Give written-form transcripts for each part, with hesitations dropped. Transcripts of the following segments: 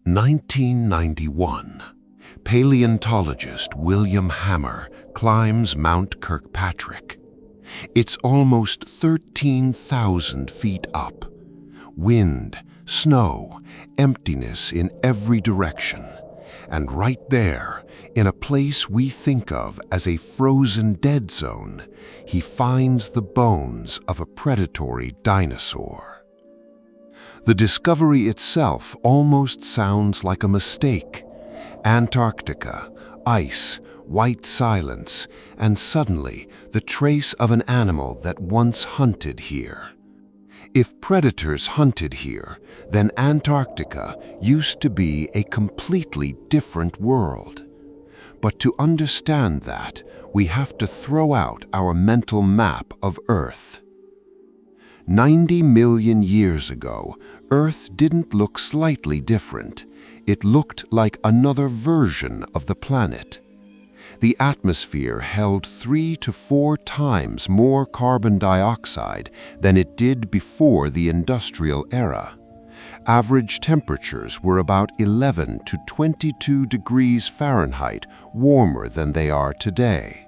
1991. Paleontologist William Hammer climbs Mount Kirkpatrick. It's almost 13,000 feet up. Wind, snow, emptiness in every direction. And right there, in a place we think of as a frozen dead zone, he finds the bones of a predatory dinosaur. The discovery itself almost sounds like a mistake. Antarctica, ice, white silence, and suddenly the trace of an animal that once hunted here. If predators hunted here, then Antarctica used to be a completely different world. But to understand that, we have to throw out our mental map of Earth. 90 million years ago, Earth didn't look slightly different. It looked like another version of the planet. The atmosphere held 3 to 4 times more carbon dioxide than it did before the industrial era. Average temperatures were about 11 to 22 degrees Fahrenheit warmer than they are today.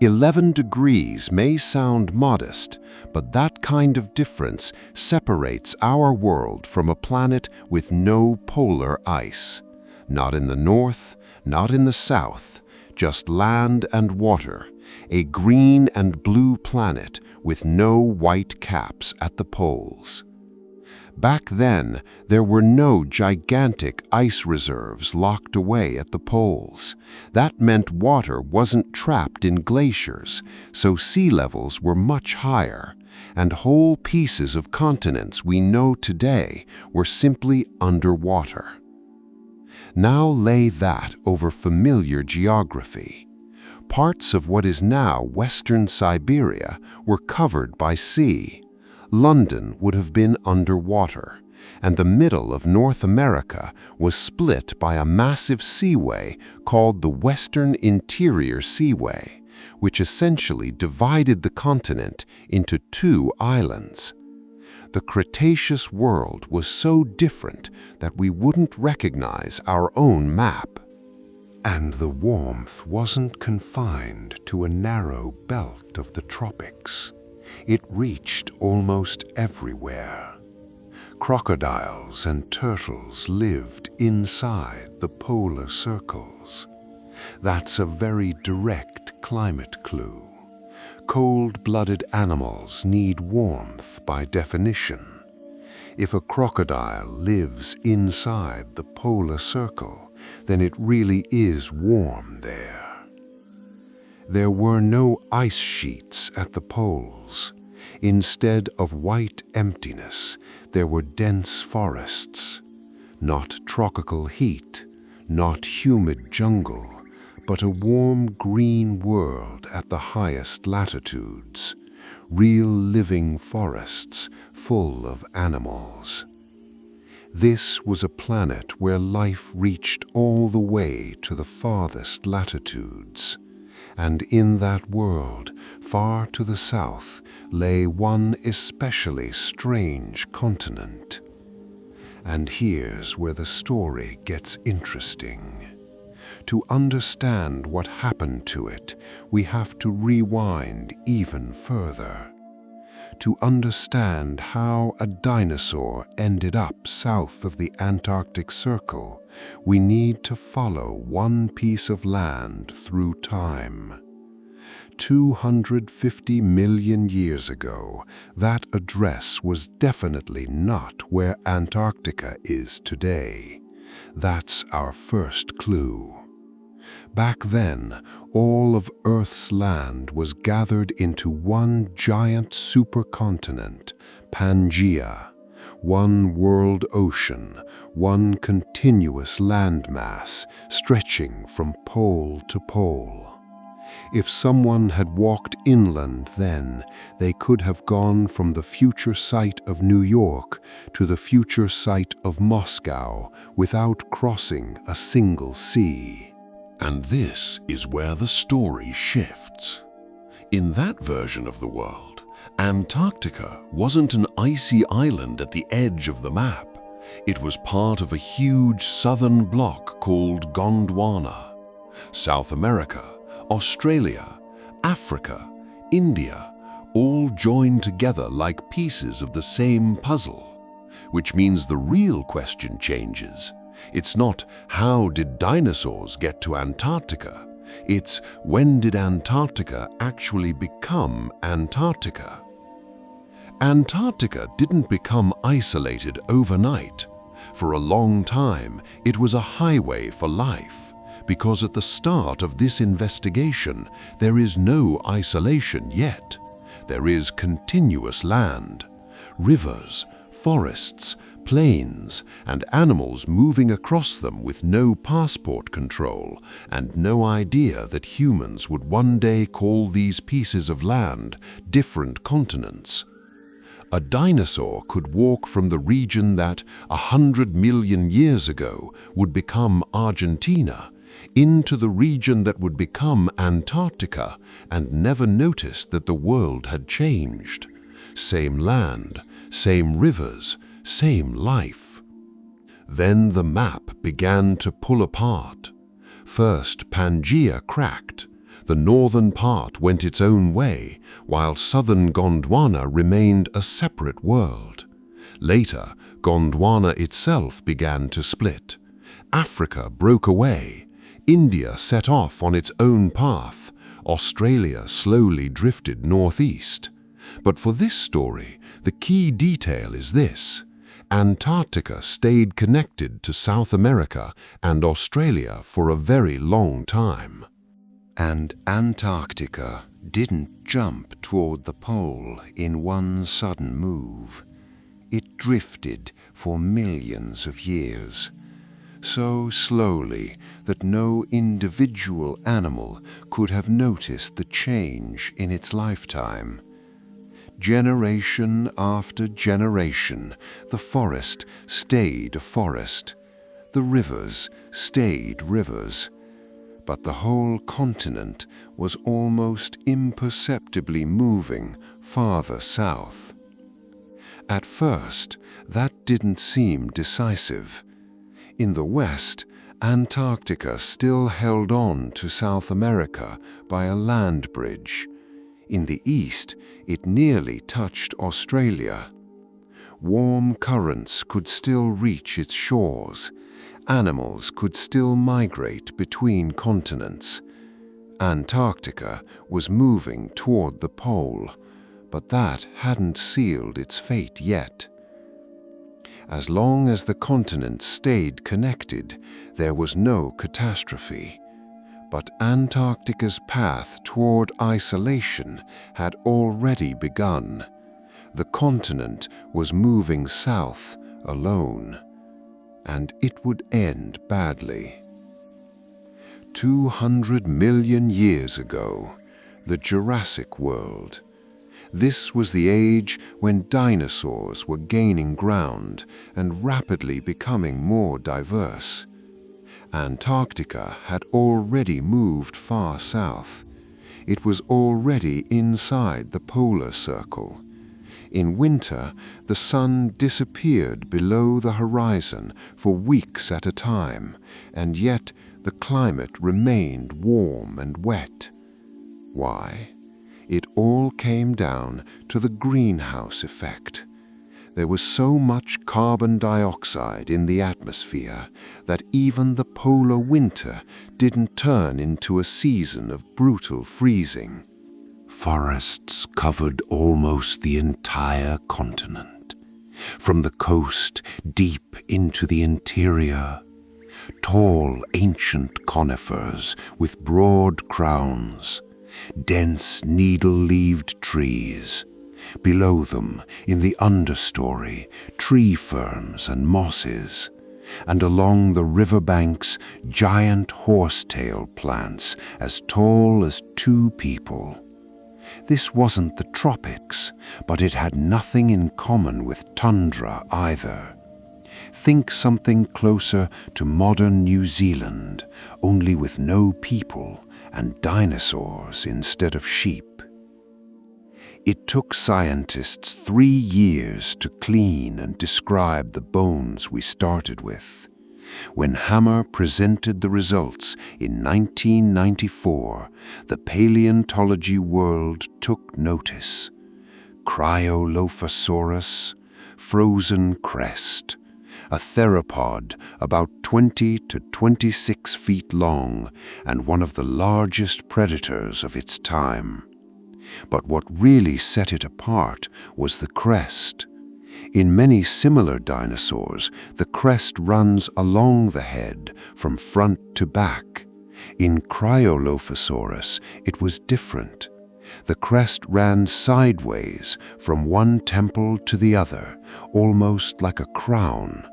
11 degrees may sound modest, but that kind of difference separates our world from a planet with no polar ice. Not in the north, not in the south, just land and water, a green and blue planet with no white caps at the poles. Back then, there were no gigantic ice reserves locked away at the poles. That meant water wasn't trapped in glaciers, so sea levels were much higher, and whole pieces of continents we know today were simply underwater. Now lay that over familiar geography. Parts of what is now western Siberia were covered by sea. London would have been underwater, and the middle of North America was split by a massive seaway called the Western Interior Seaway, which essentially divided the continent into 2 islands. The Cretaceous world was so different that we wouldn't recognize our own map. And the warmth wasn't confined to a narrow belt of the tropics. It reached almost everywhere. Crocodiles and turtles lived inside the polar circles. That's a very direct climate clue. Cold-blooded animals need warmth by definition. If a crocodile lives inside the polar circle, then it really is warm there. There were no ice sheets at the poles. Instead of white emptiness, there were dense forests. Not tropical heat, not humid jungle, but a warm green world at the highest latitudes. Real living forests full of animals. This was a planet where life reached all the way to the farthest latitudes. And in that world, far to the south, lay one especially strange continent. And here's where the story gets interesting. To understand what happened to it, we have to rewind even further. To understand how a dinosaur ended up south of the Antarctic Circle, we need to follow one piece of land through time. 250 million years ago, that address was definitely not where Antarctica is today. That's our first clue. Back then, all of Earth's land was gathered into one giant supercontinent, Pangaea, one world ocean, one continuous landmass stretching from pole to pole. If someone had walked inland then, they could have gone from the future site of New York to the future site of Moscow without crossing a single sea. And this is where the story shifts. In that version of the world, Antarctica wasn't an icy island at the edge of the map. It was part of a huge southern block called Gondwana. South America, Australia, Africa, India, all joined together like pieces of the same puzzle. Which means the real question changes. It's not how did dinosaurs get to Antarctica? It's when did Antarctica actually become Antarctica? Antarctica didn't become isolated overnight. For a long time, it was a highway for life, because at the start of this investigation, there is no isolation yet. There is continuous land, rivers, forests, plains, and animals moving across them with no passport control and no idea that humans would one day call these pieces of land different continents. A dinosaur could walk from the region that 100 million years ago would become Argentina into the region that would become Antarctica and never notice that the world had changed. Same land, same rivers, same life. Then the map began to pull apart. First, Pangaea cracked. The northern part went its own way, while southern Gondwana remained a separate world. Later, Gondwana itself began to split. Africa broke away. India set off on its own path. Australia slowly drifted northeast. But for this story, the key detail is this: Antarctica stayed connected to South America and Australia for a very long time. And Antarctica didn't jump toward the pole in one sudden move. It drifted for millions of years, so slowly that no individual animal could have noticed the change in its lifetime. Generation after generation, the forest stayed a forest. The rivers stayed rivers. But the whole continent was almost imperceptibly moving farther south. At first, that didn't seem decisive. In the west, Antarctica still held on to South America by a land bridge. In the east, it nearly touched Australia. Warm currents could still reach its shores. Animals could still migrate between continents. Antarctica was moving toward the pole, but that hadn't sealed its fate yet. As long as the continents stayed connected, there was no catastrophe. But Antarctica's path toward isolation had already begun. The continent was moving south alone, and it would end badly. 200 million years ago, the Jurassic world. This was the age when dinosaurs were gaining ground and rapidly becoming more diverse. Antarctica had already moved far south. It was already inside the polar circle. In winter, the sun disappeared below the horizon for weeks at a time, and yet the climate remained warm and wet. Why? It all came down to the greenhouse effect. There was so much carbon dioxide in the atmosphere that even the polar winter didn't turn into a season of brutal freezing. Forests covered almost the entire continent, from the coast deep into the interior. Tall, ancient conifers with broad crowns, dense needle-leaved trees. Below them, in the understory, tree ferns and mosses, and along the riverbanks, giant horsetail plants as tall as 2 people. This wasn't the tropics, but it had nothing in common with tundra either. Think something closer to modern New Zealand, only with no people and dinosaurs instead of sheep. It took scientists 3 years to clean and describe the bones we started with. When Hammer presented the results in 1994, the paleontology world took notice. Cryolophosaurus, frozen crest, a theropod about 20 to 26 feet long and one of the largest predators of its time. But what really set it apart was the crest. In many similar dinosaurs, the crest runs along the head from front to back. In Cryolophosaurus, it was different. The crest ran sideways from one temple to the other, almost like a crown.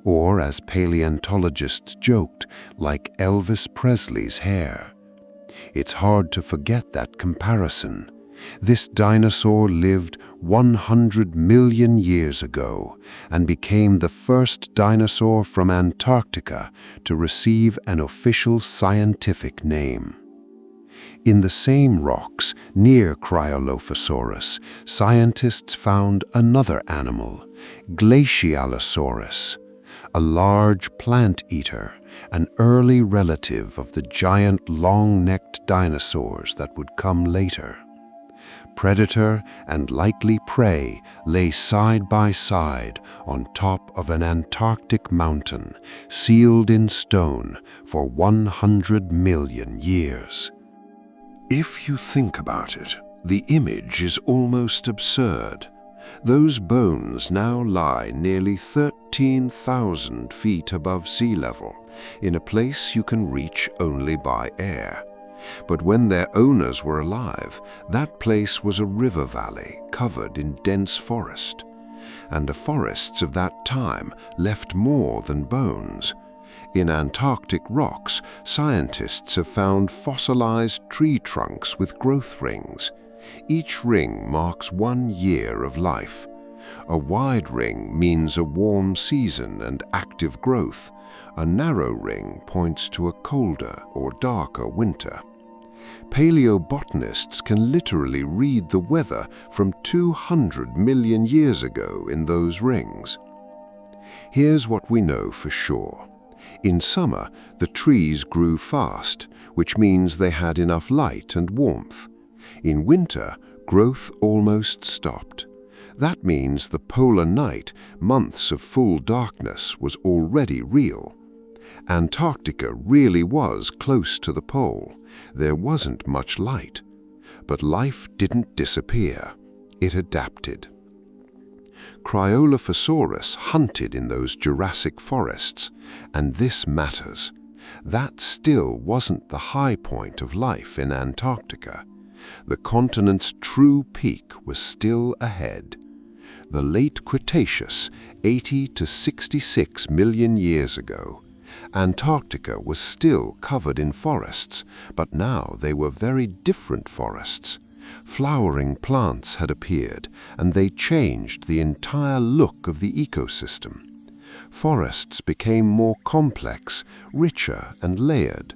Or, as paleontologists joked, like Elvis Presley's hair. It's hard to forget that comparison. This dinosaur lived 100 million years ago and became the first dinosaur from Antarctica to receive an official scientific name. In the same rocks near Cryolophosaurus, scientists found another animal, Glacialosaurus, a large plant eater, an early relative of the giant long-necked dinosaurs that would come later. Predator and likely prey lay side by side on top of an Antarctic mountain, sealed in stone for 100 million years. If you think about it, the image is almost absurd. Those bones now lie nearly 13,000 feet above sea level, in a place you can reach only by air. But when their owners were alive, that place was a river valley covered in dense forest. And the forests of that time left more than bones. In Antarctic rocks, scientists have found fossilized tree trunks with growth rings. Each ring marks 1 year of life. A wide ring means a warm season and active growth. A narrow ring points to a colder or darker winter. Paleobotanists can literally read the weather from 200 million years ago in those rings. Here's what we know for sure. In summer, the trees grew fast, which means they had enough light and warmth. In winter, growth almost stopped. That means the polar night, months of full darkness, was already real. Antarctica really was close to the pole. There wasn't much light. But life didn't disappear. It adapted. Cryolophosaurus hunted in those Jurassic forests, and this matters. That still wasn't the high point of life in Antarctica. The continent's true peak was still ahead. The late Cretaceous, 80 to 66 million years ago. Antarctica was still covered in forests, but now they were very different forests. Flowering plants had appeared, and they changed the entire look of the ecosystem. Forests became more complex, richer, and layered.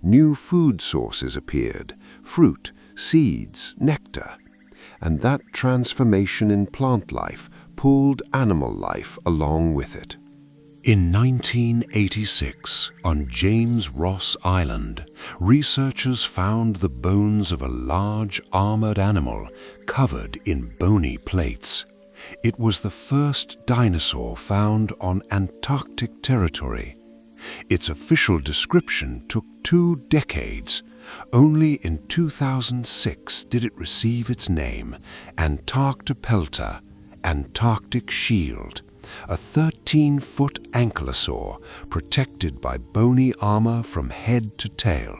New food sources appeared: fruit, seeds, nectar. And that transformation in plant life pulled animal life along with it. In 1986, on James Ross Island, researchers found the bones of a large armored animal covered in bony plates. It was the first dinosaur found on Antarctic territory. Its official description took 2 decades. Only in 2006 did it receive its name, Antarctopelta, Antarctic shield, a 13-foot ankylosaur protected by bony armor from head to tail.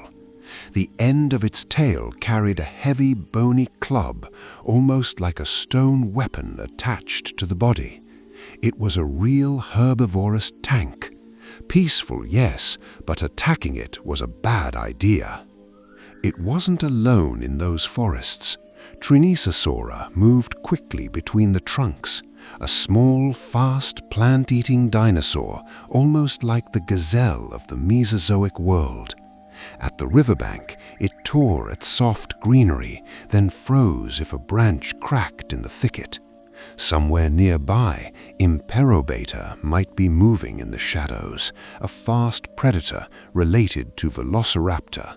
The end of its tail carried a heavy bony club, almost like a stone weapon attached to the body. It was a real herbivorous tank. Peaceful, yes, but attacking it was a bad idea. It wasn't alone in those forests. Trinisasaura moved quickly between the trunks, a small, fast, plant-eating dinosaur, almost like the gazelle of the Mesozoic world. At the riverbank, it tore at soft greenery, then froze if a branch cracked in the thicket. Somewhere nearby, Imperobata might be moving in the shadows, a fast predator related to Velociraptor.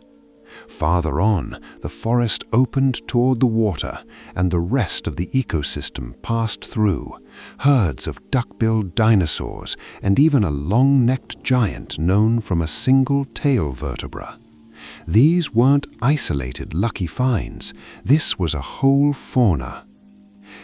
Farther on, the forest opened toward the water, and the rest of the ecosystem passed through. Herds of duck-billed dinosaurs, and even a long-necked giant known from a single tail vertebra. These weren't isolated lucky finds. This was a whole fauna.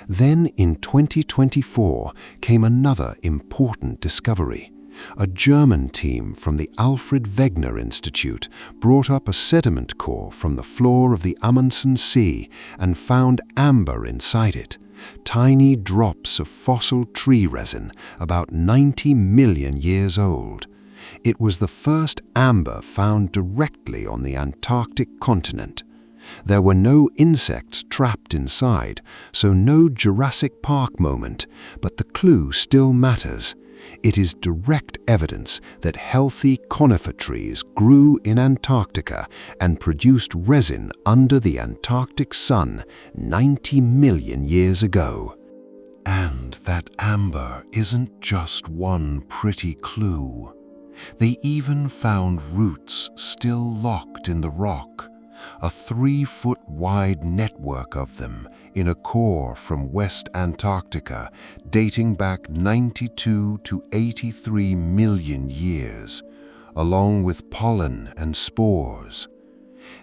Then in 2024 came another important discovery. A German team from the Alfred Wegener Institute brought up a sediment core from the floor of the Amundsen Sea and found amber inside it, tiny drops of fossil tree resin about 90 million years old. It was the first amber found directly on the Antarctic continent. There were no insects trapped inside, so no Jurassic Park moment, but the clue still matters. It is direct evidence that healthy conifer trees grew in Antarctica and produced resin under the Antarctic sun 90 million years ago. And that amber isn't just one pretty clue. They even found roots still locked in the rock, a 3-foot-wide network of them in a core from West Antarctica dating back 92 to 83 million years, along with pollen and spores.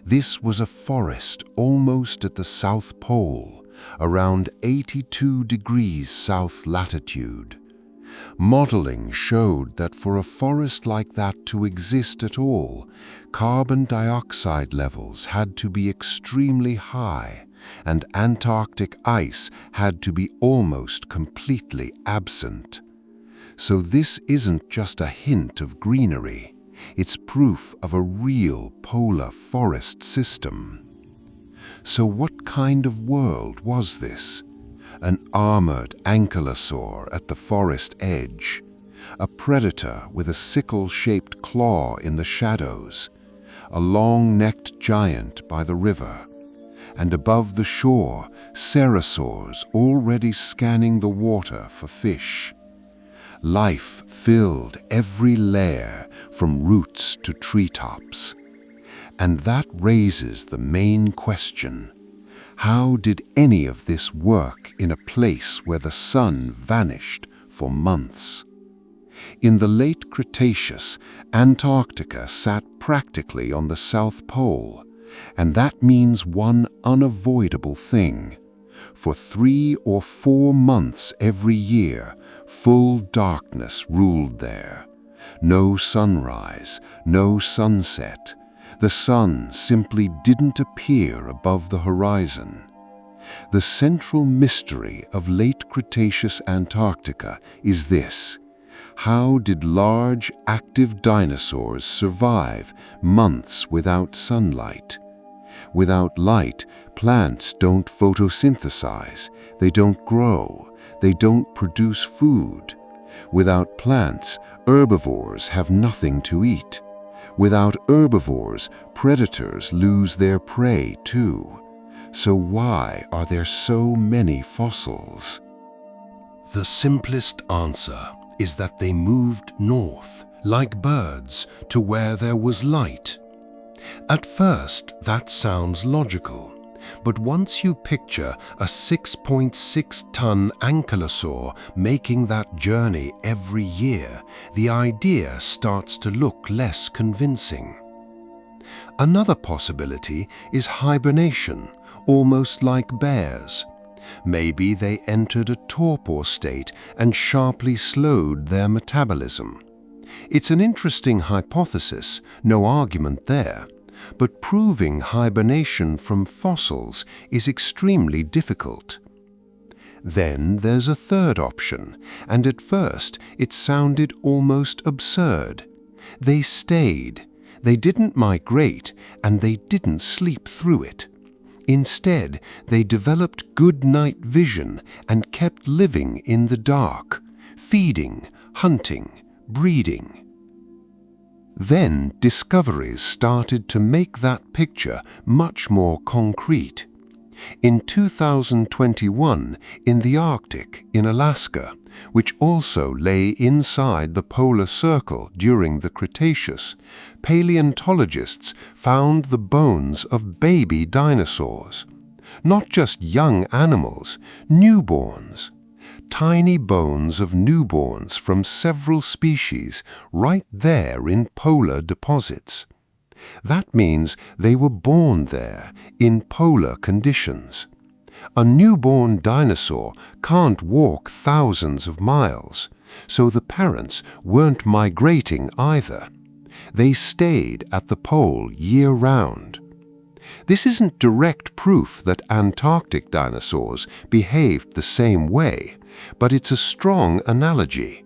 This was a forest almost at the South Pole, around 82 degrees south latitude. Modeling showed that for a forest like that to exist at all, carbon dioxide levels had to be extremely high, and Antarctic ice had to be almost completely absent. So this isn't just a hint of greenery, it's proof of a real polar forest system. So what kind of world was this? An armored ankylosaur at the forest edge, a predator with a sickle-shaped claw in the shadows, a long-necked giant by the river, and above the shore, pterosaurs already scanning the water for fish. Life filled every layer from roots to treetops. And that raises the main question. How did any of this work in a place where the sun vanished for months? In the late Cretaceous, Antarctica sat practically on the South Pole, and that means one unavoidable thing. For 3 or 4 months every year, full darkness ruled there. No sunrise, no sunset. The sun simply didn't appear above the horizon. The central mystery of late Cretaceous Antarctica is this: how did large, active dinosaurs survive months without sunlight? Without light, plants don't photosynthesize, they don't grow, they don't produce food. Without plants, herbivores have nothing to eat. Without herbivores, predators lose their prey too. So why are there so many fossils? The simplest answer is that they moved north, like birds, to where there was light. At first, that sounds logical, but once you picture a 6.6-ton ankylosaur making that journey every year, the idea starts to look less convincing. Another possibility is hibernation, almost like bears. Maybe they entered a torpor state and sharply slowed their metabolism. It's an interesting hypothesis, no argument there, but proving hibernation from fossils is extremely difficult. Then there's a third option, and at first it sounded almost absurd. They stayed. They didn't migrate, and they didn't sleep through it. Instead, they developed good night vision and kept living in the dark, feeding, hunting, breeding. Then discoveries started to make that picture much more concrete. In 2021, in the Arctic, in Alaska, which also lay inside the polar circle during the Cretaceous, paleontologists found the bones of baby dinosaurs. Not just young animals, newborns. Tiny bones of newborns from several species right there in polar deposits. That means they were born there in polar conditions. A newborn dinosaur can't walk thousands of miles, so the parents weren't migrating either. They stayed at the pole year-round. This isn't direct proof that Antarctic dinosaurs behaved the same way, but it's a strong analogy.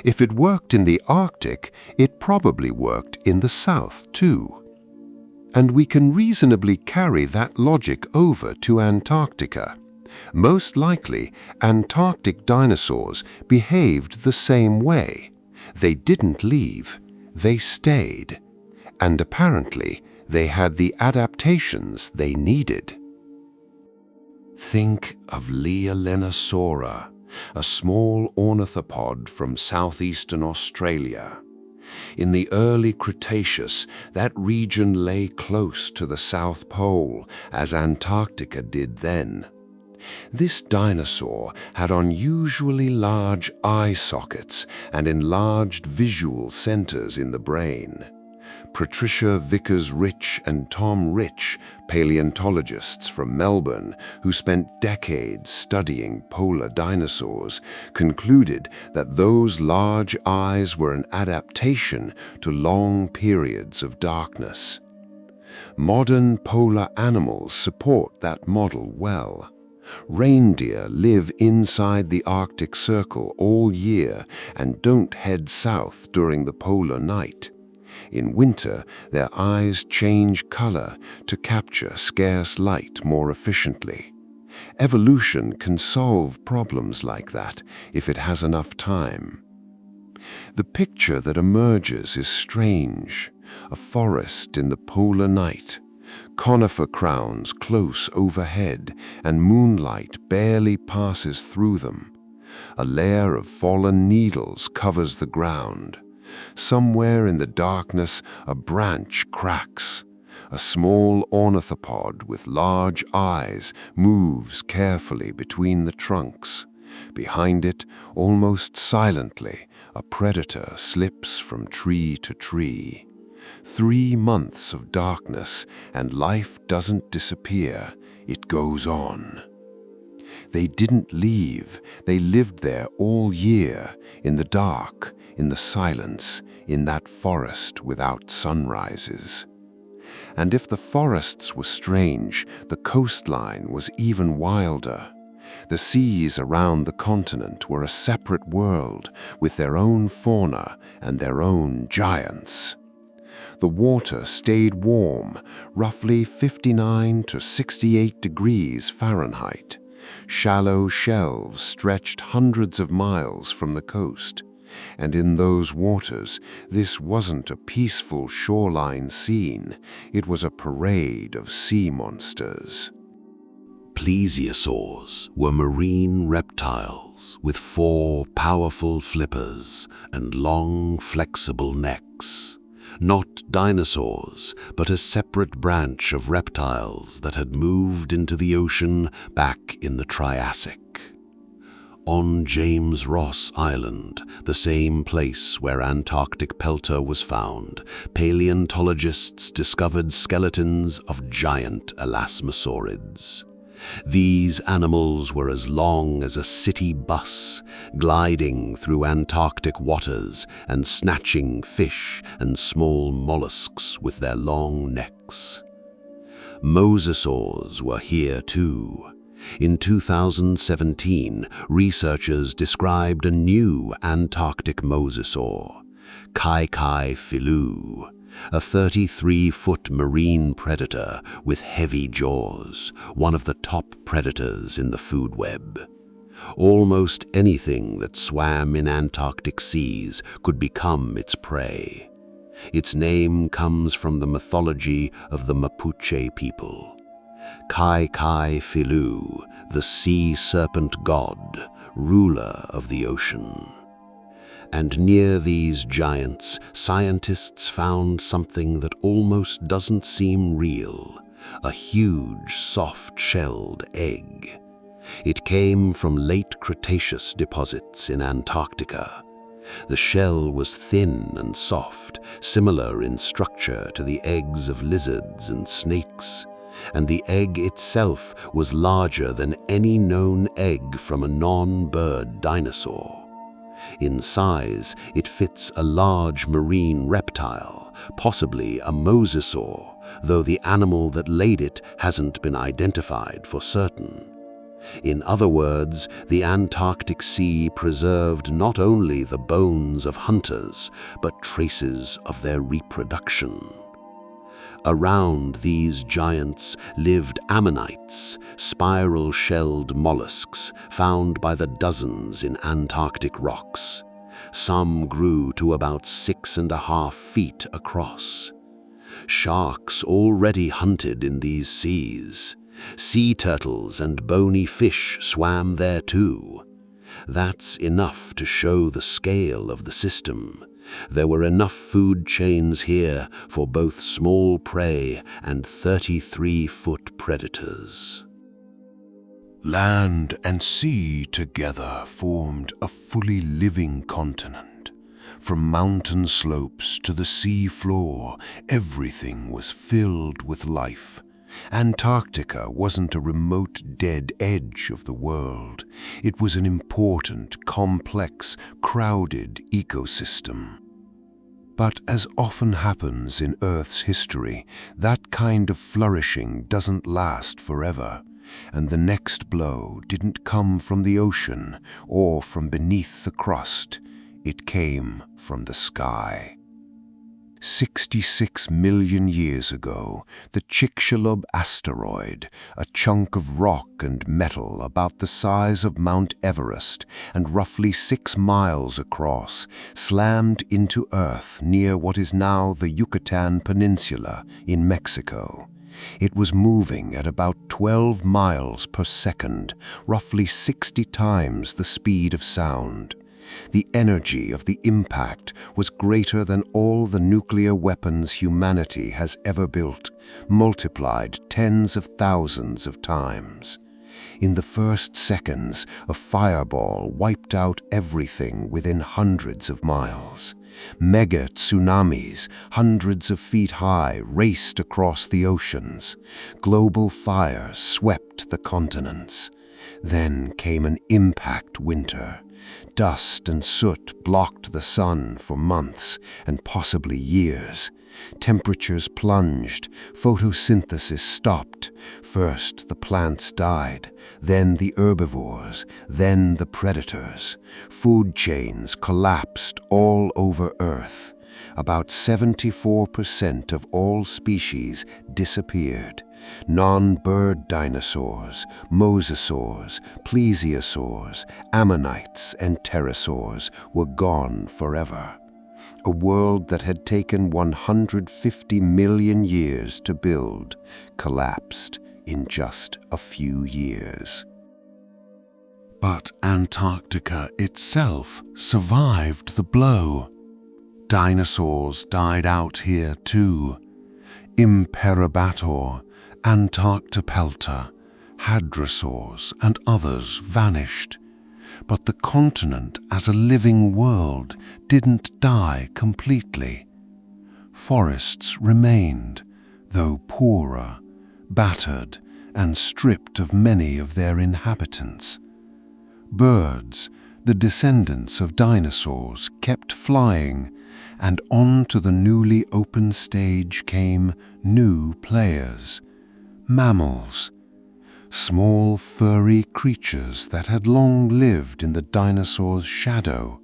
If it worked in the Arctic, it probably worked in the South too. And we can reasonably carry that logic over to Antarctica. Most likely, Antarctic dinosaurs behaved the same way. They didn't leave, they stayed. And apparently, they had the adaptations they needed. Think of Leolenosaura, a small ornithopod from southeastern Australia. In the early Cretaceous, that region lay close to the South Pole, as Antarctica did then. This dinosaur had unusually large eye sockets and enlarged visual centers in the brain. Patricia Vickers-Rich and Tom Rich, paleontologists from Melbourne who spent decades studying polar dinosaurs, concluded that those large eyes were an adaptation to long periods of darkness. Modern polar animals support that model well. Reindeer live inside the Arctic Circle all year and don't head south during the polar night. In winter, their eyes change color to capture scarce light more efficiently. Evolution can solve problems like that if it has enough time. The picture that emerges is strange. A forest in the polar night, conifer crowns close overhead, and moonlight barely passes through them. A layer of fallen needles covers the ground. Somewhere in the darkness, a branch cracks. A small ornithopod with large eyes moves carefully between the trunks. Behind it, almost silently, a predator slips from tree to tree. 3 months of darkness, and life doesn't disappear, it goes on. They didn't leave, they lived there all year, in the dark, in the silence, in that forest without sunrises. And if the forests were strange, the coastline was even wilder. The seas around the continent were a separate world, with their own fauna and their own giants. The water stayed warm, roughly 59 to 68 degrees Fahrenheit. Shallow shelves stretched hundreds of miles from the coast. And in those waters, this wasn't a peaceful shoreline scene. It was a parade of sea monsters. Plesiosaurs were marine reptiles with 4 powerful flippers and long, flexible necks. Not dinosaurs, but a separate branch of reptiles that had moved into the ocean back in the Triassic. On James Ross Island, the same place where Antarctic pelter was found, paleontologists discovered skeletons of giant elasmosaurids. These animals were as long as a city bus, gliding through Antarctic waters and snatching fish and small mollusks with their long necks. Mosasaurs were here too. In 2017, researchers described a new Antarctic mosasaur, Kai-Kai-Filou, a 33-foot marine predator with heavy jaws, one of the top predators in the food web. Almost anything that swam in Antarctic seas could become its prey. Its name comes from the mythology of the Mapuche people. Kai Kai Filu, the sea serpent god, ruler of the ocean. And near these giants, scientists found something that almost doesn't seem real, a huge, soft-shelled egg. It came from late Cretaceous deposits in Antarctica. The shell was thin and soft, similar in structure to the eggs of lizards and snakes, and the egg itself was larger than any known egg from a non-bird dinosaur. In size, it fits a large marine reptile, possibly a mosasaur, though the animal that laid it hasn't been identified for certain. In other words, the Antarctic Sea preserved not only the bones of hunters, but traces of their reproduction. Around these giants lived ammonites, spiral-shelled mollusks found by the dozens in Antarctic rocks. Some grew to about 6.5 feet across. Sharks already hunted in these seas. Sea turtles and bony fish swam there too. That's enough to show the scale of the system. There were enough food chains here for both small prey and 33-foot predators. Land and sea together formed a fully living continent. From mountain slopes to the sea floor, everything was filled with life. Antarctica wasn't a remote dead edge of the world. It was an important, complex, crowded ecosystem. But as often happens in Earth's history, that kind of flourishing doesn't last forever, and the next blow didn't come from the ocean or from beneath the crust. It came from the sky. 66 million years ago, the Chicxulub asteroid, a chunk of rock and metal about the size of Mount Everest and roughly 6 miles across, slammed into Earth near what is now the Yucatan Peninsula in Mexico. It was moving at about 12 miles per second, roughly 60 times the speed of sound. The energy of the impact was greater than all the nuclear weapons humanity has ever built, multiplied tens of thousands of times. In the first seconds, a fireball wiped out everything within hundreds of miles. Mega tsunamis, hundreds of feet high, raced across the oceans. Global fires swept the continents. Then came an impact winter. Dust and soot blocked the sun for months and possibly years. Temperatures plunged, photosynthesis stopped. First the plants died, then the herbivores, then the predators. Food chains collapsed all over Earth. About 74% of all species disappeared. Non-bird dinosaurs, mosasaurs, plesiosaurs, ammonites, and pterosaurs were gone forever. A world that had taken 150 million years to build collapsed in just a few years. But Antarctica itself survived the blow. Dinosaurs died out here too. Imperabator, Antarctopelta, hadrosaurs, and others vanished. But the continent as a living world didn't die completely. Forests remained, though poorer, battered, and stripped of many of their inhabitants. Birds, the descendants of dinosaurs, kept flying, and onto the newly opened stage came new players, mammals, small furry creatures that had long lived in the dinosaurs' shadow.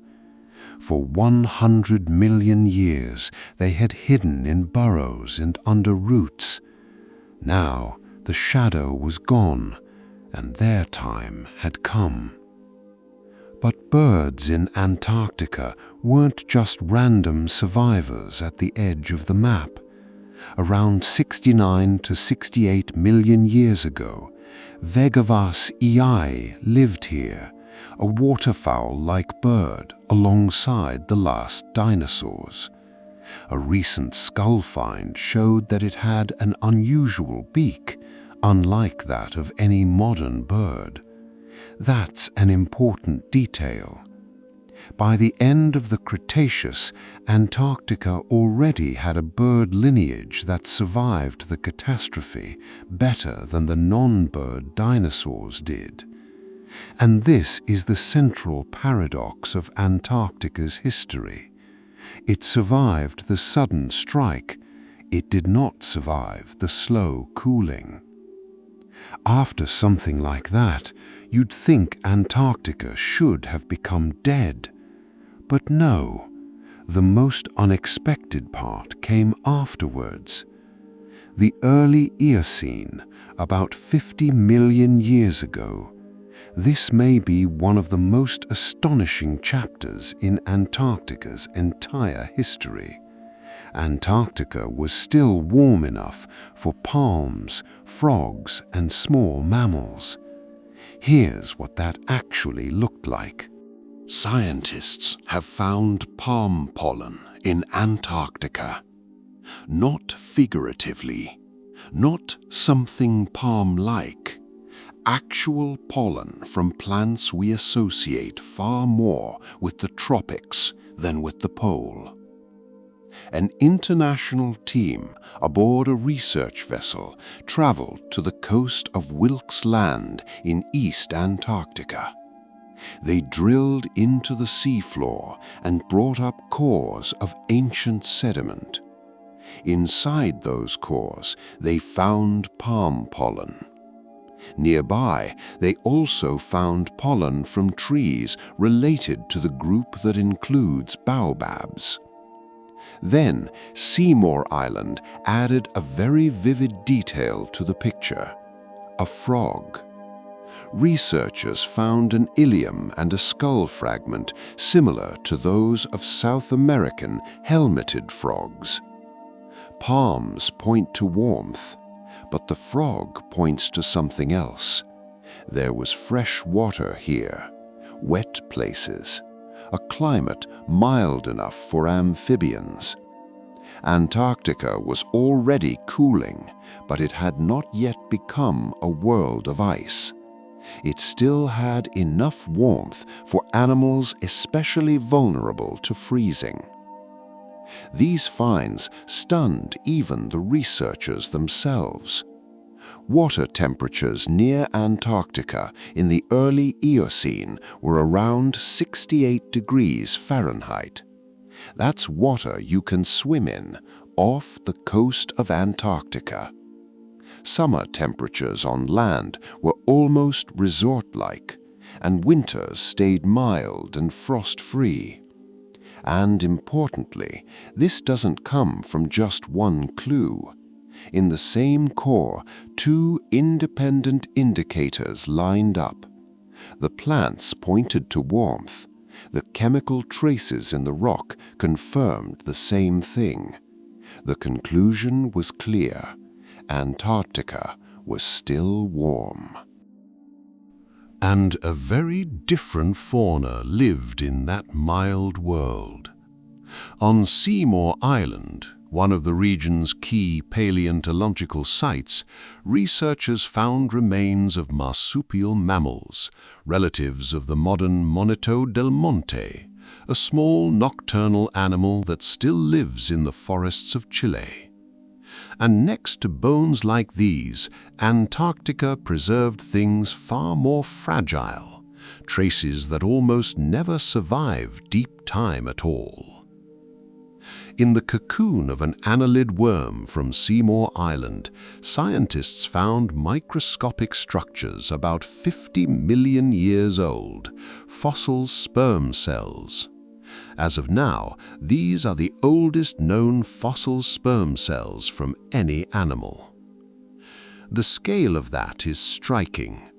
For 100 million years they had hidden in burrows and under roots. Now the shadow was gone, and their time had come. But birds in Antarctica weren't just random survivors at the edge of the map. Around 69 to 68 million years ago, Vegavas ei lived here, a waterfowl-like bird alongside the last dinosaurs. A recent skull find showed that it had an unusual beak, unlike that of any modern bird. That's an important detail. By the end of the Cretaceous, Antarctica already had a bird lineage that survived the catastrophe better than the non-bird dinosaurs did. And this is the central paradox of Antarctica's history. It survived the sudden strike. It did not survive the slow cooling. After something like that, you'd think Antarctica should have become dead. But no, the most unexpected part came afterwards. The early Eocene, about 50 million years ago. This may be one of the most astonishing chapters in Antarctica's entire history. Antarctica was still warm enough for palms, frogs, and small mammals. Here's what that actually looked like. Scientists have found palm pollen in Antarctica. Not figuratively, not something palm-like. Actual pollen from plants we associate far more with the tropics than with the pole. An international team aboard a research vessel traveled to the coast of Wilkes Land in East Antarctica. They drilled into the seafloor and brought up cores of ancient sediment. Inside those cores, they found palm pollen. Nearby, they also found pollen from trees related to the group that includes baobabs. Then, Seymour Island added a very vivid detail to the picture: a frog. Researchers found an ilium and a skull fragment similar to those of South American helmeted frogs. Palms point to warmth, but the frog points to something else. There was fresh water here, wet places, a climate mild enough for amphibians. Antarctica was already cooling, but it had not yet become a world of ice. It still had enough warmth for animals especially vulnerable to freezing. These finds stunned even the researchers themselves. Water temperatures near Antarctica in the early Eocene were around 68 degrees Fahrenheit. That's water you can swim in off the coast of Antarctica. Summer temperatures on land were almost resort-like, and winters stayed mild and frost-free. And importantly, this doesn't come from just one clue. In the same core, two independent indicators lined up. The plants pointed to warmth. The chemical traces in the rock confirmed the same thing. The conclusion was clear: Antarctica was still warm. And a very different fauna lived in that mild world. On Seymour Island, one of the region's key paleontological sites, researchers found remains of marsupial mammals, relatives of the modern Monito del Monte, a small nocturnal animal that still lives in the forests of Chile. And next to bones like these, Antarctica preserved things far more fragile, traces that almost never survive deep time at all. In the cocoon of an annelid worm from Seymour Island, scientists found microscopic structures about 50 million years old, fossil sperm cells. As of now, these are the oldest known fossil sperm cells from any animal. The scale of that is striking.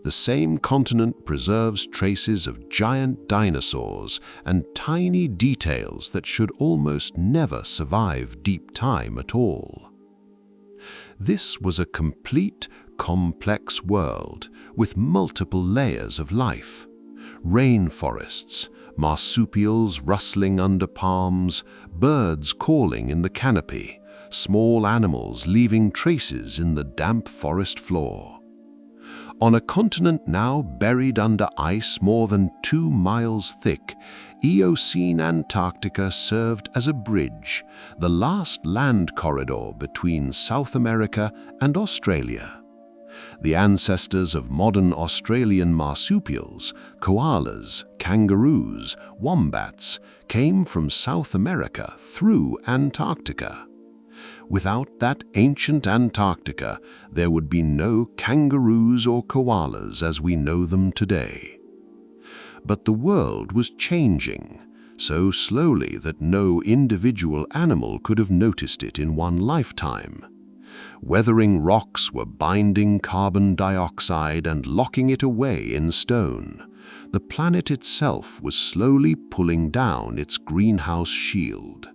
The same continent preserves traces of giant dinosaurs and tiny details that should almost never survive deep time at all. This was a complete, complex world with multiple layers of life. Rainforests, marsupials rustling under palms, birds calling in the canopy, small animals leaving traces in the damp forest floor. On a continent now buried under ice more than 2 miles thick, Eocene Antarctica served as a bridge, the last land corridor between South America and Australia. The ancestors of modern Australian marsupials, koalas, kangaroos, wombats, came from South America through Antarctica. Without that ancient Antarctica, there would be no kangaroos or koalas as we know them today. But the world was changing, so slowly that no individual animal could have noticed it in one lifetime. Weathering rocks were binding carbon dioxide and locking it away in stone. The planet itself was slowly pulling down its greenhouse shield.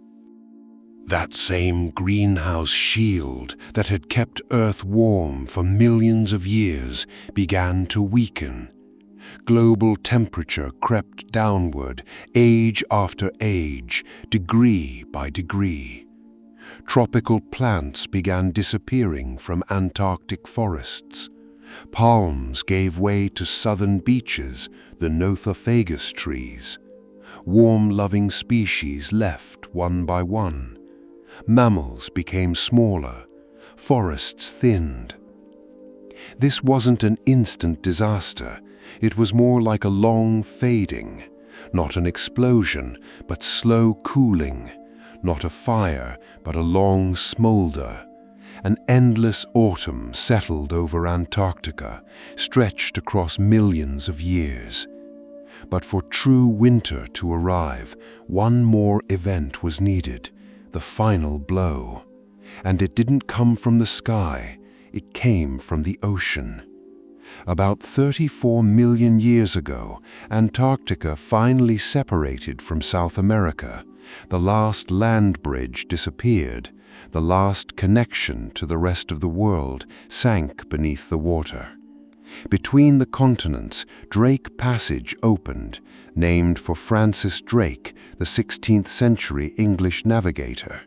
That same greenhouse shield that had kept Earth warm for millions of years began to weaken. Global temperature crept downward, age after age, degree by degree. Tropical plants began disappearing from Antarctic forests. Palms gave way to southern beeches, the Nothofagus trees. Warm-loving species left one by one. Mammals became smaller. Forests thinned. This wasn't an instant disaster. It was more like a long fading, not an explosion, but slow cooling, not a fire, but a long smolder. An endless autumn settled over Antarctica, stretched across millions of years. But for true winter to arrive, one more event was needed, the final blow. And it didn't come from the sky, it came from the ocean. About 34 million years ago, Antarctica finally separated from South America. The last land bridge disappeared. The last connection to the rest of the world sank beneath the water. Between the continents, Drake Passage opened, named for Francis Drake, the 16th century English navigator.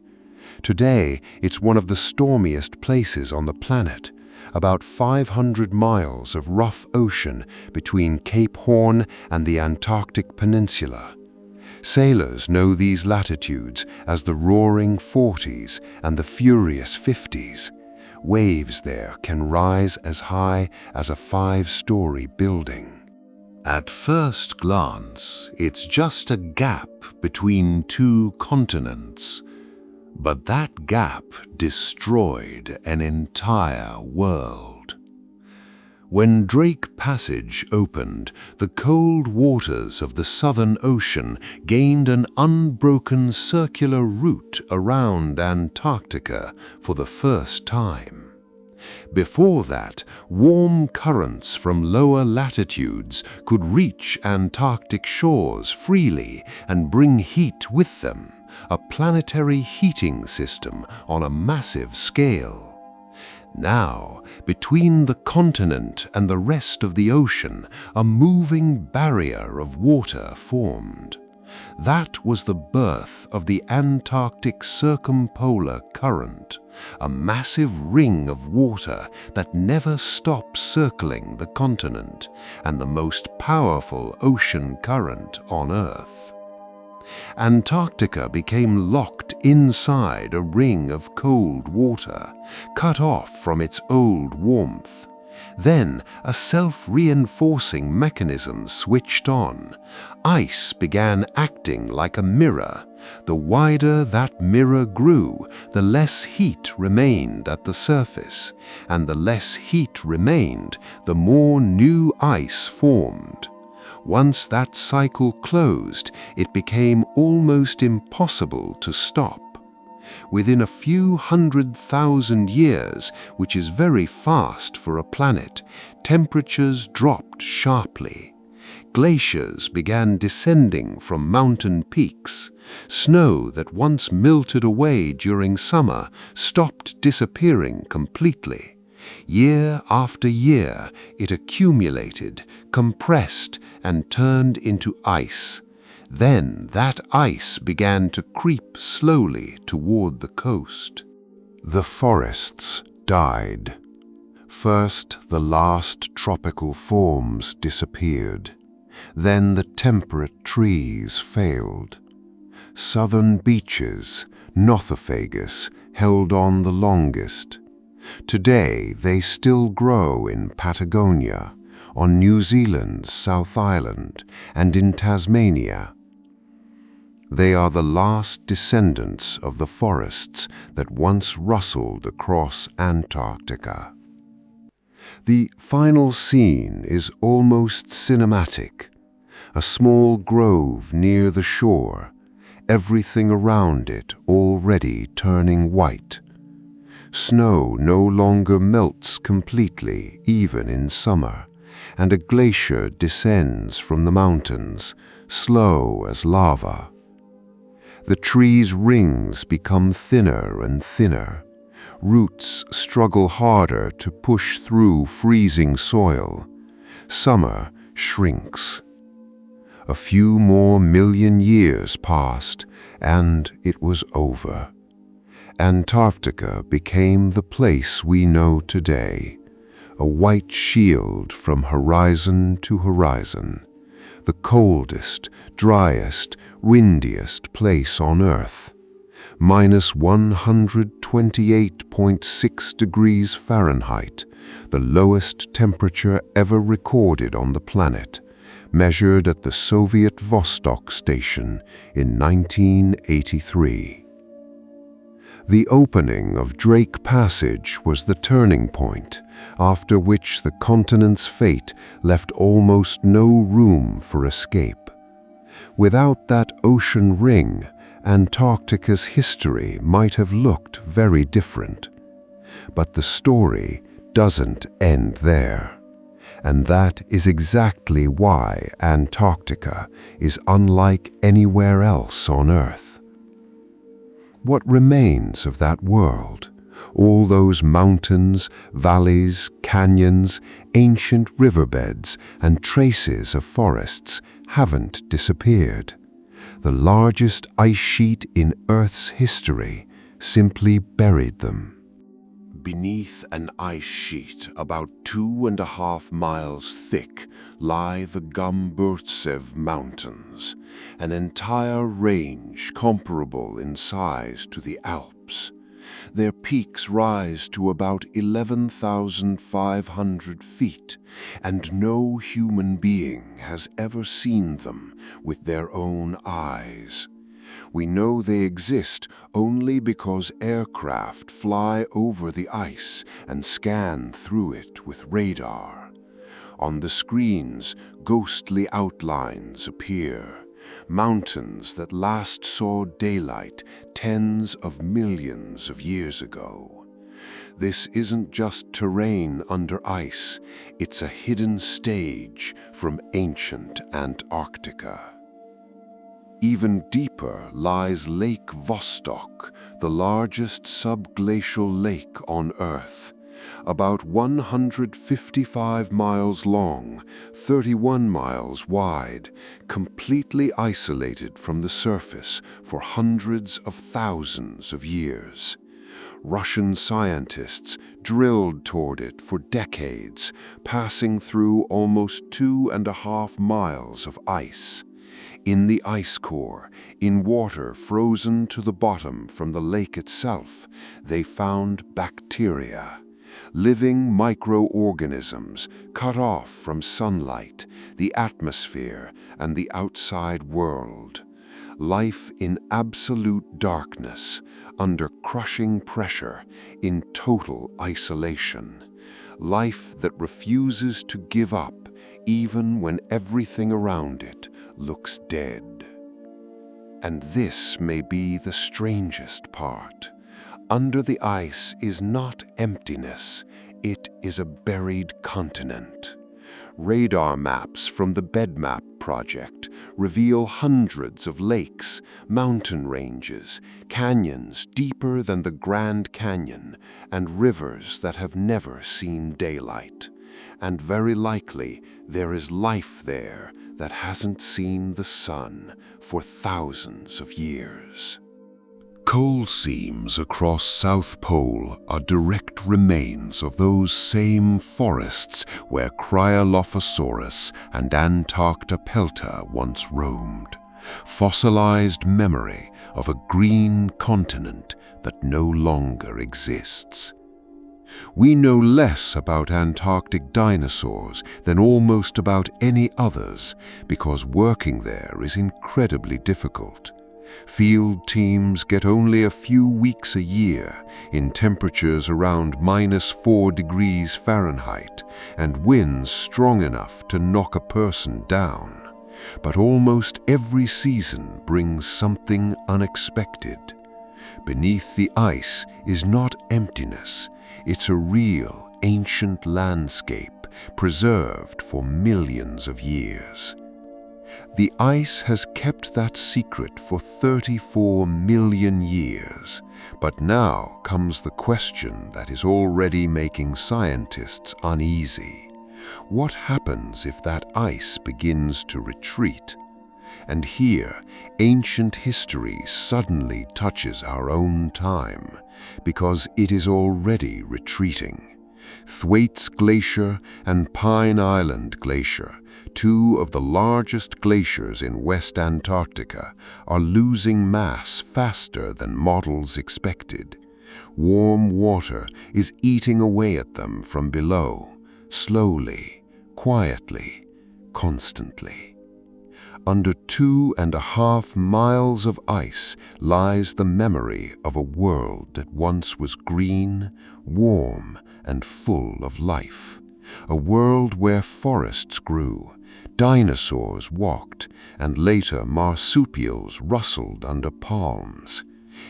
Today, it's one of the stormiest places on the planet. About 500 miles of rough ocean between Cape Horn and the Antarctic Peninsula. Sailors know these latitudes as the Roaring Forties and the Furious 50s. Waves there can rise as high as a 5-story building. At first glance, it's just a gap between 2 continents. But that gap destroyed an entire world. When Drake Passage opened, the cold waters of the Southern Ocean gained an unbroken circular route around Antarctica for the first time. Before that, warm currents from lower latitudes could reach Antarctic shores freely and bring heat with them, a planetary heating system on a massive scale. Now, between the continent and the rest of the ocean, a moving barrier of water formed. That was the birth of the Antarctic Circumpolar Current, a massive ring of water that never stops circling the continent and the most powerful ocean current on Earth. Antarctica became locked inside a ring of cold water, cut off from its old warmth. Then a self-reinforcing mechanism switched on. Ice began acting like a mirror. The wider that mirror grew, the less heat remained at the surface, and the less heat remained, the more new ice formed. Once that cycle closed, it became almost impossible to stop. Within a few 100,000 years, which is very fast for a planet, temperatures dropped sharply. Glaciers began descending from mountain peaks. Snow that once melted away during summer stopped disappearing completely. Year after year, it accumulated, compressed, and turned into ice. Then that ice began to creep slowly toward the coast. The forests died. First, the last tropical forms disappeared. Then the temperate trees failed. Southern beaches, Nothofagus, held on the longest. Today, they still grow in Patagonia, on New Zealand's South Island, and in Tasmania. They are the last descendants of the forests that once rustled across Antarctica. The final scene is almost cinematic. A small grove near the shore, everything around it already turning white. Snow no longer melts completely, even in summer, and a glacier descends from the mountains, slow as lava. The trees' rings become thinner and thinner. Roots struggle harder to push through freezing soil. Summer shrinks. A few more million years passed, and it was over. Antarctica became the place we know today, a white shield from horizon to horizon, the coldest, driest, windiest place on Earth. Minus 128.6 degrees Fahrenheit, the lowest temperature ever recorded on the planet, measured at the Soviet Vostok station in 1983. The opening of Drake Passage was the turning point, after which the continent's fate left almost no room for escape. Without that ocean ring, Antarctica's history might have looked very different. But the story doesn't end there. And that is exactly why Antarctica is unlike anywhere else on Earth. What remains of that world? All those mountains, valleys, canyons, ancient riverbeds, and traces of forests haven't disappeared. The largest ice sheet in Earth's history simply buried them. Beneath an ice sheet about 2.5 miles thick lie the Gomburtsev Mountains, an entire range comparable in size to the Alps. Their peaks rise to about 11,500 feet, and no human being has ever seen them with their own eyes. We know they exist only because aircraft fly over the ice and scan through it with radar. On the screens, ghostly outlines appear, mountains that last saw daylight tens of millions of years ago. This isn't just terrain under ice, it's a hidden stage from ancient Antarctica. Even deeper lies Lake Vostok, the largest subglacial lake on Earth. About 155 miles long, 31 miles wide, completely isolated from the surface for hundreds of thousands of years. Russian scientists drilled toward it for decades, passing through almost 2.5 miles of ice. In the ice core, in water frozen to the bottom from the lake itself, they found bacteria, living microorganisms cut off from sunlight, the atmosphere, and the outside world. Life in absolute darkness, under crushing pressure, in total isolation. Life that refuses to give up, even when everything around it looks dead. And this may be the strangest part. Under the ice is not emptiness, it is a buried continent. Radar maps from the BedMap project reveal hundreds of lakes, mountain ranges, canyons deeper than the Grand Canyon, and rivers that have never seen daylight. And very likely there is life there that hasn't seen the sun for thousands of years. Coal seams across South Pole are direct remains of those same forests where Cryolophosaurus and Antarctopelta once roamed, fossilized memory of a green continent that no longer exists. We know less about Antarctic dinosaurs than almost about any others because working there is incredibly difficult. Field teams get only a few weeks a year in temperatures around -4 degrees Fahrenheit and winds strong enough to knock a person down. But almost every season brings something unexpected. Beneath the ice is not emptiness, it's a real, ancient landscape preserved for millions of years. The ice has kept that secret for 34 million years, but now comes the question that is already making scientists uneasy. What happens if that ice begins to retreat? And here, ancient history suddenly touches our own time, because it is already retreating. Thwaites Glacier and Pine Island Glacier, two of the largest glaciers in West Antarctica, are losing mass faster than models expected. Warm water is eating away at them from below, slowly, quietly, constantly. Under 2.5 miles of ice lies the memory of a world that once was green, warm, and full of life. A world where forests grew, dinosaurs walked, and later marsupials rustled under palms.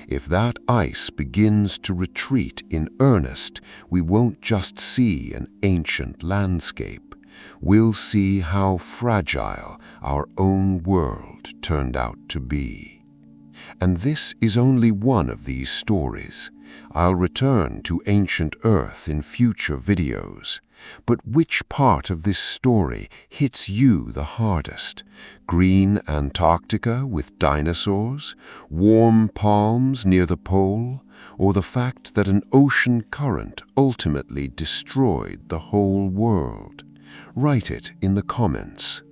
If that ice begins to retreat in earnest, we won't just see an ancient landscape. We'll see how fragile our own world turned out to be. And this is only one of these stories. I'll return to ancient Earth in future videos. But which part of this story hits you the hardest? Green Antarctica with dinosaurs? Warm palms near the pole? Or the fact that an ocean current ultimately destroyed the whole world? Write it in the comments.